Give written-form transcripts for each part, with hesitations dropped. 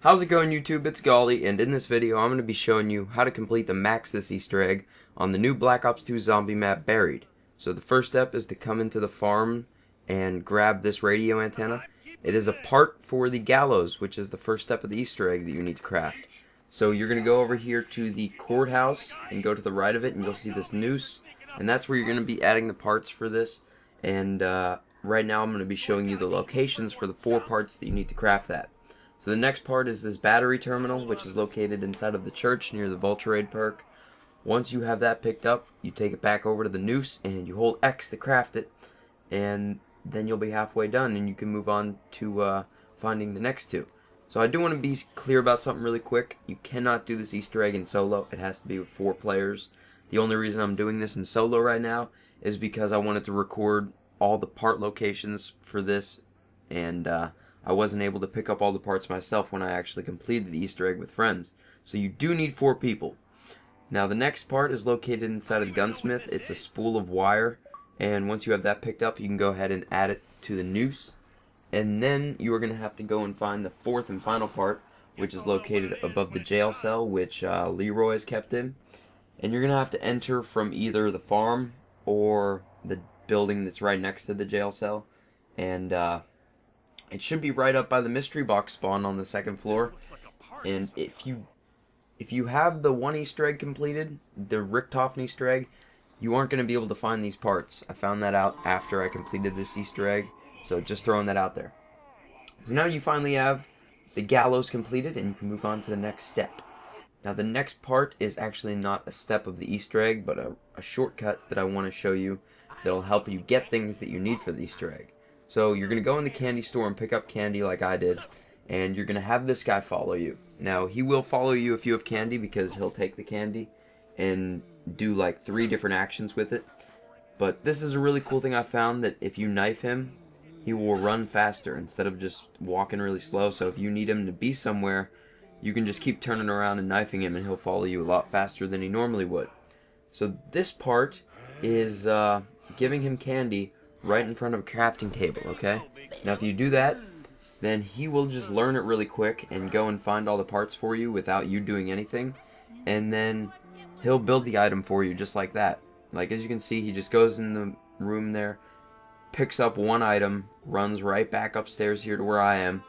How's it going, YouTube? It's Golly, and in this video I'm going to be showing you how to complete the Maxis Easter egg on the new Black Ops 2 zombie map, Buried. So the first step is to come into the farm and grab this radio antenna. It is a part for the Gallows, which is the first step of the Easter egg that you need to craft. So you're going to go over here to the courthouse and go to the right of it, and you'll see this noose, and that's where you're going to be adding the parts for this. And right now I'm going to be showing you the locations for the 4 parts that you need to craft that. So the next part is this battery terminal, which is located inside of the church near the Vulture perk. Once you have that picked up, you take it back over to the noose and you hold X to craft it, and then you'll be halfway done and you can move on to finding the next 2. So I do want to be clear about something really quick. You cannot do this Easter egg in solo. It has to be with 4 players. The only reason I'm doing this in solo right now is because I wanted to record all the part locations for this, and I wasn't able to pick up all the parts myself when I actually completed the Easter egg with friends. So you do need 4 people. Now the next part is located inside a gunsmith. It's a spool of wire, and once you have that picked up, you can go ahead and add it to the noose. And then you are going to have to go and find the 4th and final part, which is located above the jail cell, which Leroy is kept in. And you're going to have to enter from either the farm or the building that's right next to the jail cell. And it should be right up by the mystery box spawn on the 2nd floor. And if you have the 1 Easter egg completed, the Richtofen Easter egg, you aren't going to be able to find these parts. I found that out after I completed this Easter egg, so just throwing that out there. So now you finally have the Gallows completed, and you can move on to the next step. Now the next part is actually not a step of the Easter egg, but a shortcut that I want to show you that'll help you get things that you need for the Easter egg. So you're going to go in the candy store and pick up candy like I did, and you're going to have this guy follow you. Now he will follow you if you have candy, because he'll take the candy and do like 3 different actions with it. But this is a really cool thing I found, that if you knife him, he will run faster instead of just walking really slow. So if you need him to be somewhere, you can just keep turning around and knifing him and he'll follow you a lot faster than he normally would. So this part is giving him candy right in front of a crafting table, okay? Now if you do that, then he will just learn it really quick and go and find all the parts for you without you doing anything, and then he'll build the item for you just like that. Like, as you can see, he just goes in the room there, picks up 1 item, runs right back upstairs here to where I am,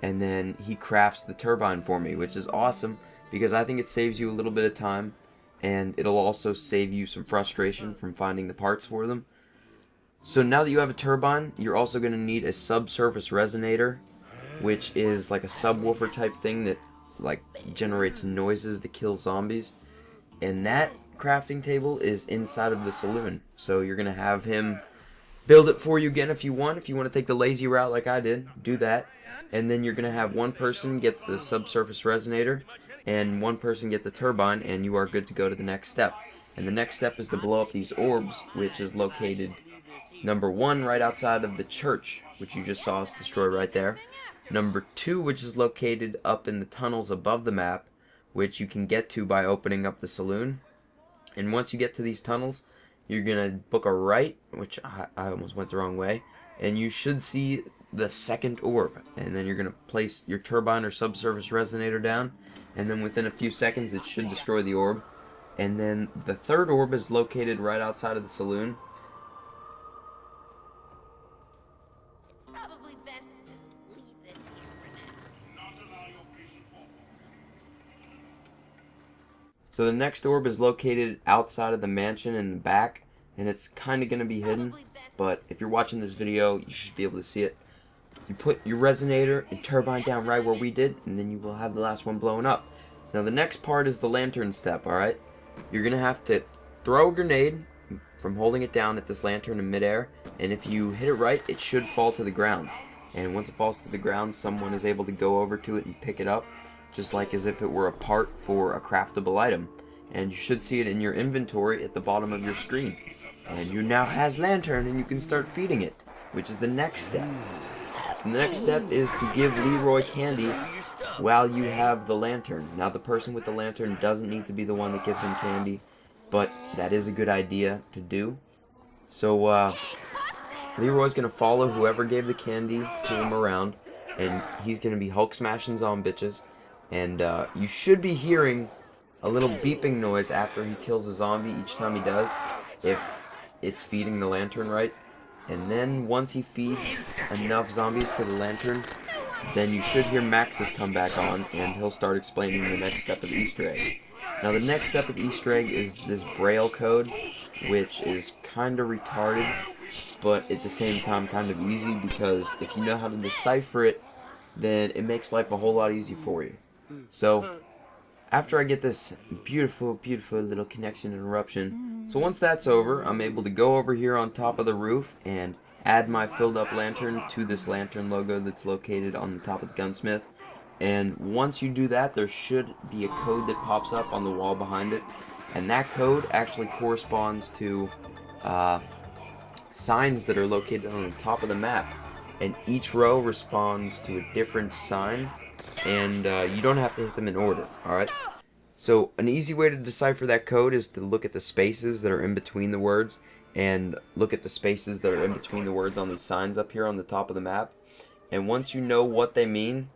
and then he crafts the turbine for me, which is awesome because I think it saves you a little bit of time, and it'll also save you some frustration from finding the parts for them. So now that you have a turbine, you're also going to need a subsurface resonator, which is like a subwoofer type thing that like generates noises to kill zombies. And that crafting table is inside of the saloon. So you're going to have him build it for you again if you want. If you want to take the lazy route like I did, do that. And then you're going to have 1 person get the subsurface resonator and 1 person get the turbine, and you are good to go to the next step. And the next step is to blow up these orbs, which is located number 1 right outside of the church, which you just saw us destroy right there. Number 2, which is located up in the tunnels above the map, which you can get to by opening up the saloon. And once you get to these tunnels, you're going to book a right, which I almost went the wrong way, and you should see the 2nd orb. And then you're going to place your turbine or subsurface resonator down, and then within a few seconds it should destroy the orb. And then the 3rd orb is located right outside of the saloon. So the next orb is located outside of the mansion in the back, and it's kind of going to be hidden, but if you're watching this video, you should be able to see it. You put your resonator and turbine down right where we did, and then you will have the last one blowing up. Now the next part is the lantern step, alright? You're going to have to throw a grenade from holding it down at this lantern in midair, and if you hit it right, it should fall to the ground. And once it falls to the ground, someone is able to go over to it and pick it up, just like as if it were a part for a craftable item. And you should see it in your inventory at the bottom of your screen. And you now has lantern, and you can start feeding it, which is the next step. So the next step is to give Leroy candy while you have the lantern. Now the person with the lantern doesn't need to be the one that gives him candy, but that is a good idea to do. So Leroy's going to follow whoever gave the candy to him around, and he's going to be Hulk smashing zombies bitches. And you should be hearing a little beeping noise after he kills a zombie each time he does, if it's feeding the lantern right. And then once he feeds enough zombies to the lantern, then you should hear Maxis come back on, and he'll start explaining the next step of the Easter egg. Now the next step of the Easter egg is this Braille code, which is kind of retarded, but at the same time kind of easy, because if you know how to decipher it, then it makes life a whole lot easier for you. So, after I get this beautiful, beautiful little connection interruption, so once that's over, I'm able to go over here on top of the roof and add my filled up lantern to this lantern logo that's located on the top of the gunsmith. And once you do that, there should be a code that pops up on the wall behind it. And that code actually corresponds to signs that are located on the top of the map. And each row responds to a different sign. And you don't have to hit them in order, alright? So an easy way to decipher that code is to look at the spaces that are in between the words, and look at the spaces that are in between the words on these signs up here on the top of the map. And once you know what they mean,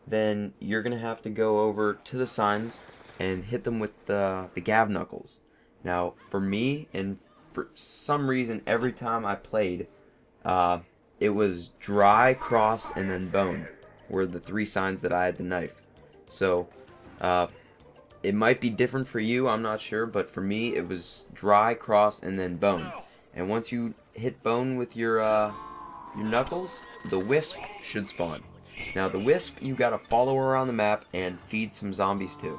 then you're going to have to go over to the signs and hit them with the gav knuckles. Now, for me, and for some reason, every time I played, it was dry, cross, and then bone were the three signs that I had to knife. So, it might be different for you, I'm not sure, but for me, it was dry, cross, and then bone. And once you hit bone with your knuckles, the Wisp should spawn. Now the Wisp, you gotta follow around the map and feed some zombies to.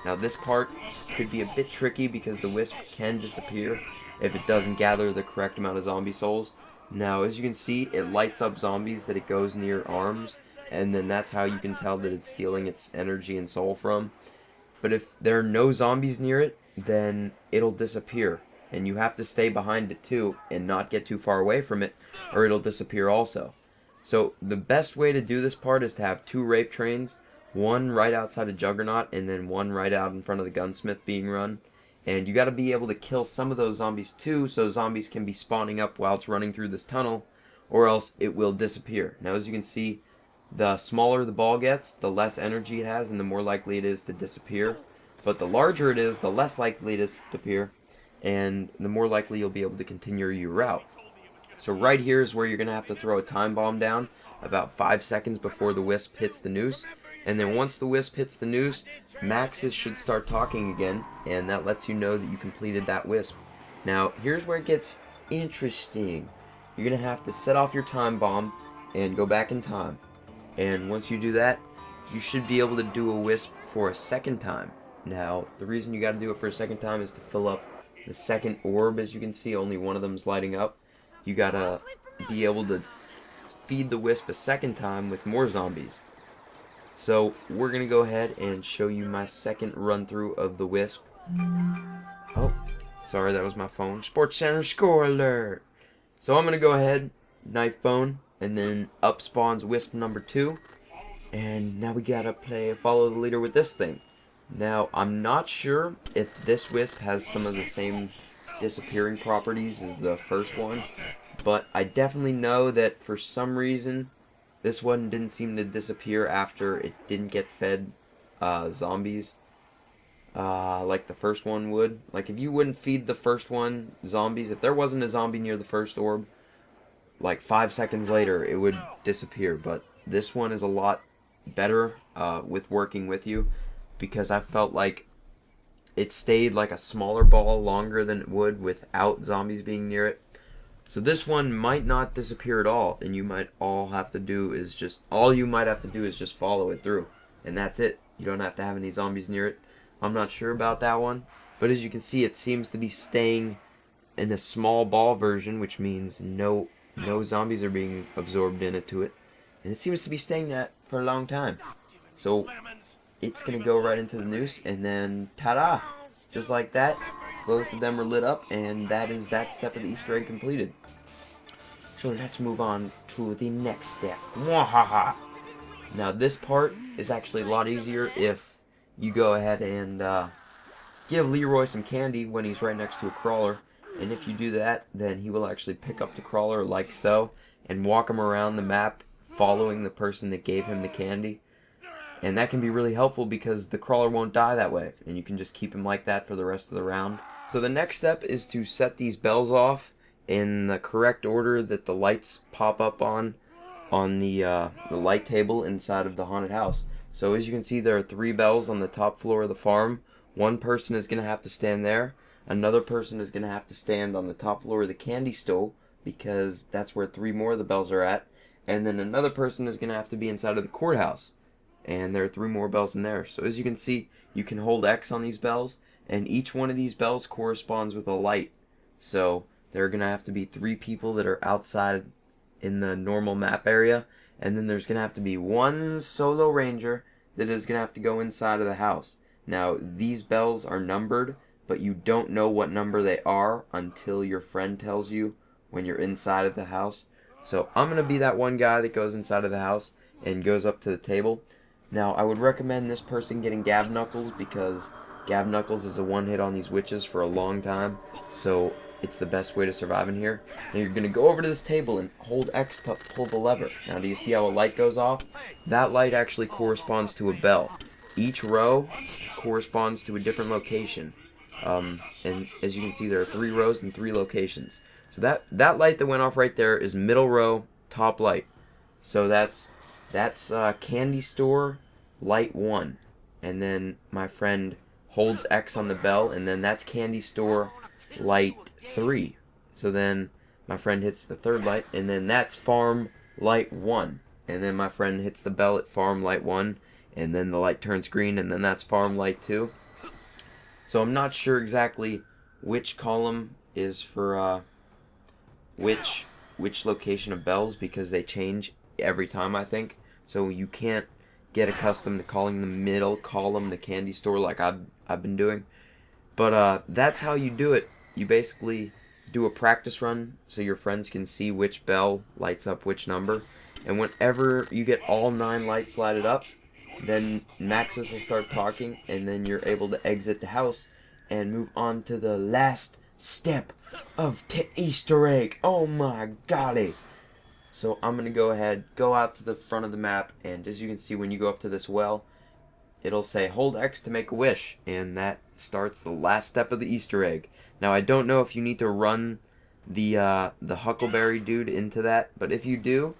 Now this part could be a bit tricky because the Wisp can disappear if it doesn't gather the correct amount of zombie souls. Now as you can see, it lights up zombies that it goes near arms, and then that's how you can tell that it's stealing its energy and soul from. But if there are no zombies near it, then it'll disappear. And you have to stay behind it too and not get too far away from it, or it'll disappear also. So the best way to do this part is to have two rape trains, one right outside of Juggernaut and then one right out in front of the gunsmith being run. And you got to be able to kill some of those zombies too, so zombies can be spawning up while it's running through this tunnel, or else it will disappear. Now as you can see, the smaller the ball gets, the less energy it has and the more likely it is to disappear. But the larger it is, the less likely it is to disappear, and the more likely you'll be able to continue your route. So right here is where you're going to have to throw a time bomb down about 5 seconds before the Wisp hits the noose. And then once the Wisp hits the noose, Maxis should start talking again, and that lets you know that you completed that Wisp. Now, here's where it gets interesting. You're going to have to set off your time bomb and go back in time. And once you do that, you should be able to do a Wisp for a second time. Now, the reason you got to do it for a second time is to fill up the second orb. As you can see, only one of them's lighting up. You gotta be able to feed the Wisp a second time with more zombies. So we're gonna go ahead and show you my second run through of the Wisp. Oh, sorry, that was my phone. Sports Center score alert. So I'm gonna go ahead, knife bone, and then up spawns Wisp number 2. And now we gotta follow the leader with this thing. Now I'm not sure if this Wisp has some of the same disappearing properties as the first one, but I definitely know that for some reason this one didn't seem to disappear after it didn't get fed zombies like the first one would. Like if you wouldn't feed the first one zombies, if there wasn't a zombie near the first orb, like 5 seconds later it would disappear. But this one is a lot better with working with you, because I felt like it stayed like a smaller ball longer than it would without zombies being near it. So this one might not disappear at all, and you might all you might have to do is just follow it through, and that's it. You don't have to have any zombies near it. I'm not sure about that one, but as you can see, it seems to be staying in a small ball version, which means no zombies are being absorbed into it, and it seems to be staying that for a long time. So it's gonna go right into the noose, and then ta-da! Just like that, both of them are lit up, and that is that step of the Easter egg completed. So let's move on to the next step. Mwahaha! Now this part is actually a lot easier if you go ahead and give Leroy some candy when he's right next to a crawler, and if you do that, then he will actually pick up the crawler like so, and walk him around the map following the person that gave him the candy. And that can be really helpful because the crawler won't die that way, and you can just keep him like that for the rest of the round. So the next step is to set these bells off in the correct order that the lights pop up on the light table inside of the haunted house. So as you can see, there are 3 bells on the top floor of the farm. One person is going to have to stand there. Another person is going to have to stand on the top floor of the candy store, because that's where 3 more of the bells are at. And then another person is going to have to be inside of the courthouse. And there are 3 more bells in there. So as you can see, you can hold X on these bells, and each one of these bells corresponds with a light. So there are going to have to be 3 people that are outside in the normal map area, and then there's going to have to be 1 solo ranger that is going to have to go inside of the house. Now, these bells are numbered, but you don't know what number they are until your friend tells you when you're inside of the house. So I'm going to be that one guy that goes inside of the house and goes up to the table. Now, I would recommend this person getting Gab Knuckles, because Gab Knuckles is a one-hit on these witches for a long time, so it's the best way to survive in here. Now you're going to go over to this table and hold X to pull the lever. Now do you see how a light goes off? That light actually corresponds to a bell. Each row corresponds to a different location. And as you can see, there are 3 rows and 3 locations. So that light that went off right there is middle row, top light. So that's candy store light 1. And then my friend holds X on the bell, and then that's candy store light 3. So then my friend hits the 3rd light, and then that's farm light 1. And then my friend hits the bell at farm light 1, and then the light turns green, and then that's farm light 2. So I'm not sure exactly which column is for which location of bells, because they change every time, I think. So you can't get accustomed to calling the middle column the candy store like I've been doing. But that's how you do it. You basically do a practice run so your friends can see which bell lights up which number. And whenever you get all 9 lights lighted up, then Maxis will start talking, and then you're able to exit the house and move on to the last step of Easter egg. Oh my golly. So I'm going to go out to the front of the map, and as you can see, when you go up to this well, it'll say hold X to make a wish, and that starts the last step of the Easter egg. Now I don't know if you need to run the Huckleberry dude into that, but if you do,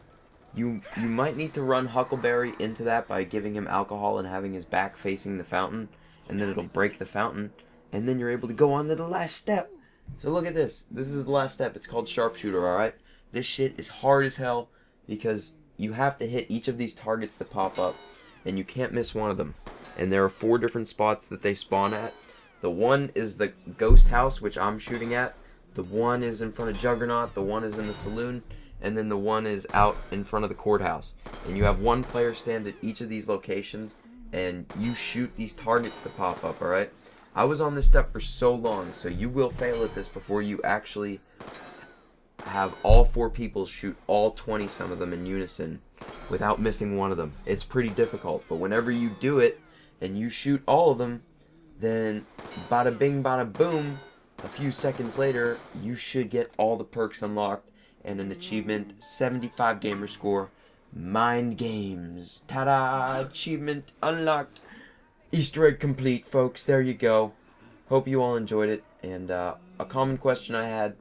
you might need to run Huckleberry into that by giving him alcohol and having his back facing the fountain, and then it'll break the fountain, and then you're able to go on to the last step. So look at this. This is the last step. It's called Sharpshooter, alright? This shit is hard as hell because you have to hit each of these targets that pop up, and you can't miss one of them. And there are 4 different spots that they spawn at. The one is the ghost house, which I'm shooting at. The one is in front of Juggernaut. The one is in the saloon. And then the one is out in front of the courthouse. And you have 1 player stand at each of these locations, and you shoot these targets that pop up, alright? I was on this step for so long, so you will fail at this before you actually have all 4 people shoot all 20 some of them in unison without missing one of them. It's pretty difficult, but whenever you do it and you shoot all of them, then bada bing bada boom, a few seconds later you should get all the perks unlocked and an achievement, 75 gamer score, Mind Games. Ta-da! Achievement unlocked. Easter egg complete, folks. There you go. Hope you all enjoyed it. And a common question I had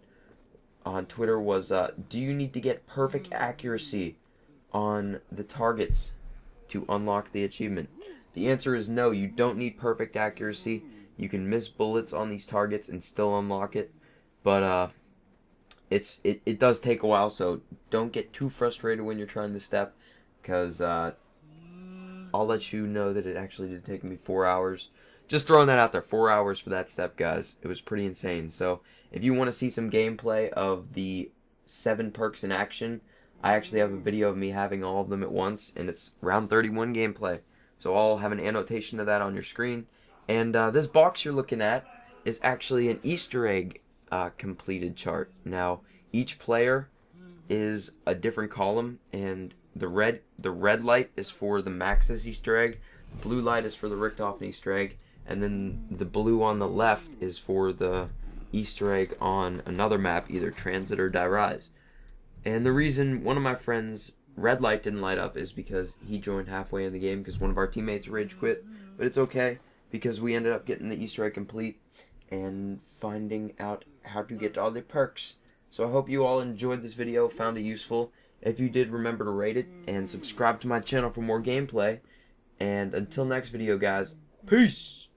on Twitter was, do you need to get perfect accuracy on the targets to unlock the achievement? The answer is no, you don't need perfect accuracy. You can miss bullets on these targets and still unlock it. But it does take a while, so don't get too frustrated when you're trying this step, because I'll let you know that it actually did take me 4 hours. Just throwing that out there, 4 hours for that step, guys. It was pretty insane. So if you want to see some gameplay of the 7 perks in action, I actually have a video of me having all of them at once, and it's round 31 gameplay. So I'll have an annotation of that on your screen. And this box you're looking at is actually an Easter egg completed chart. Now, each player is a different column, and the red light is for the Maxis Easter egg, the blue light is for the Richtofen Easter egg, and then the blue on the left is for the Easter egg on another map, either Transit or Die Rise. And the reason one of my friends red light didn't light up is because he joined halfway in the game because one of our teammates rage quit. But it's okay because we ended up getting the Easter egg complete and finding out how to get all the perks. So I hope you all enjoyed this video, found it useful. If you did, remember to rate it and subscribe to my channel for more gameplay. And until next video, guys, peace!